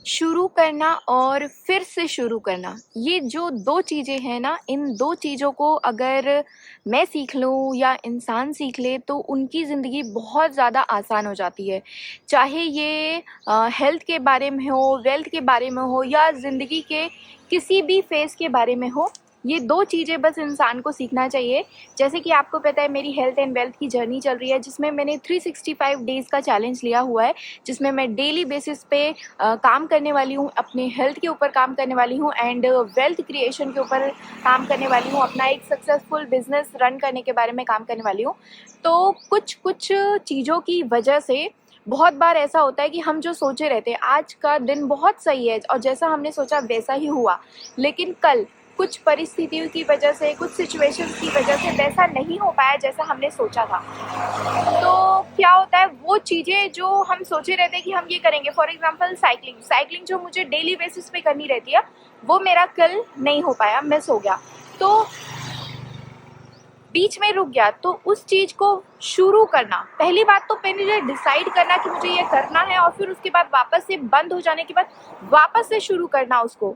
शुरू करना और फिर से शुरू करना, ये जो 2 चीज़ें हैं ना, इन 2 चीज़ों को अगर मैं सीख लूँ या इंसान सीख ले तो उनकी ज़िंदगी बहुत ज़्यादा आसान हो जाती है। चाहे ये हेल्थ के बारे में हो, वेल्थ के बारे में हो या ज़िंदगी के किसी भी फ़ेज़ के बारे में हो, ये 2 चीज़ें बस इंसान को सीखना चाहिए। जैसे कि आपको पता है मेरी हेल्थ एंड वेल्थ की जर्नी चल रही है, जिसमें मैंने 365 डेज़ का चैलेंज लिया हुआ है, जिसमें मैं डेली बेसिस पे काम करने वाली हूँ, अपने हेल्थ के ऊपर काम करने वाली हूँ एंड वेल्थ क्रिएशन के ऊपर काम करने वाली हूँ, अपना एक सक्सेसफुल बिजनेस रन करने के बारे में काम करने वाली हूँ। तो कुछ कुछ चीज़ों की वजह से बहुत बार ऐसा होता है कि हम जो सोचे रहते हैं आज का दिन बहुत सही है और जैसा हमने सोचा वैसा ही हुआ, लेकिन कल कुछ परिस्थितियों की वजह से, कुछ सिचुएशंस की वजह से वैसा नहीं हो पाया जैसा हमने सोचा था। तो क्या होता है, वो चीज़ें जो हम सोचे रहते हैं कि हम ये करेंगे, फॉर एग्जांपल साइकिलिंग जो मुझे डेली बेसिस पे करनी रहती है, वो मेरा कल नहीं हो पाया, मिस हो गया, तो बीच में रुक गया। तो उस चीज़ को शुरू करना, पहली बात तो पहले डिसाइड करना कि मुझे ये करना है और फिर उसके बाद वापस से बंद हो जाने के बाद वापस से शुरू करना उसको,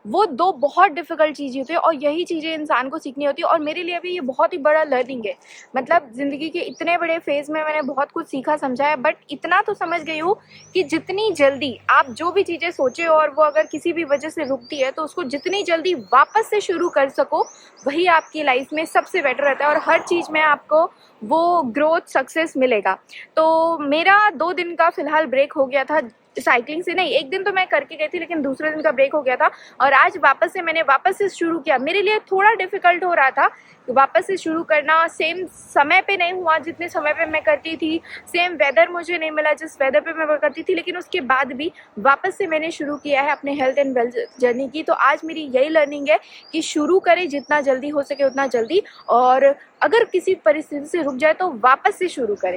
वो 2 बहुत डिफ़िकल्ट चीज़ें होती है और यही चीज़ें इंसान को सीखनी होती है। और मेरे लिए भी ये बहुत ही बड़ा लर्निंग है। मतलब ज़िंदगी के इतने बड़े फ़ेज़ में मैंने बहुत कुछ सीखा समझा है, बट इतना तो समझ गई हूँ कि जितनी जल्दी आप जो भी चीज़ें सोचे और वो अगर किसी भी वजह से रुकती है, तो उसको जितनी जल्दी वापस से शुरू कर सको, वही आपकी लाइफ़ में सबसे बेटर रहता है और हर चीज़ में आपको वो ग्रोथ, सक्सेस मिलेगा। तो मेरा 2 दिन का फ़िलहाल ब्रेक हो गया था साइकिलिंग से। नहीं, 1 दिन तो मैं करके गई थी, लेकिन दूसरे दिन का ब्रेक हो गया था और आज मैंने वापस से शुरू किया। मेरे लिए थोड़ा डिफ़िकल्ट हो रहा था वापस से शुरू करना, सेम समय पे नहीं हुआ जितने समय पे मैं करती थी, सेम वेदर मुझे नहीं मिला जिस वेदर पे मैं करती थी, लेकिन उसके बाद भी वापस से मैंने शुरू किया है अपने हेल्थ एंड वेल्थ जर्नी की। तो आज मेरी यही लर्निंग है कि शुरू करें जितना जल्दी हो सके उतना जल्दी, और अगर किसी परिस्थिति से रुक जाए तो वापस से शुरू करें।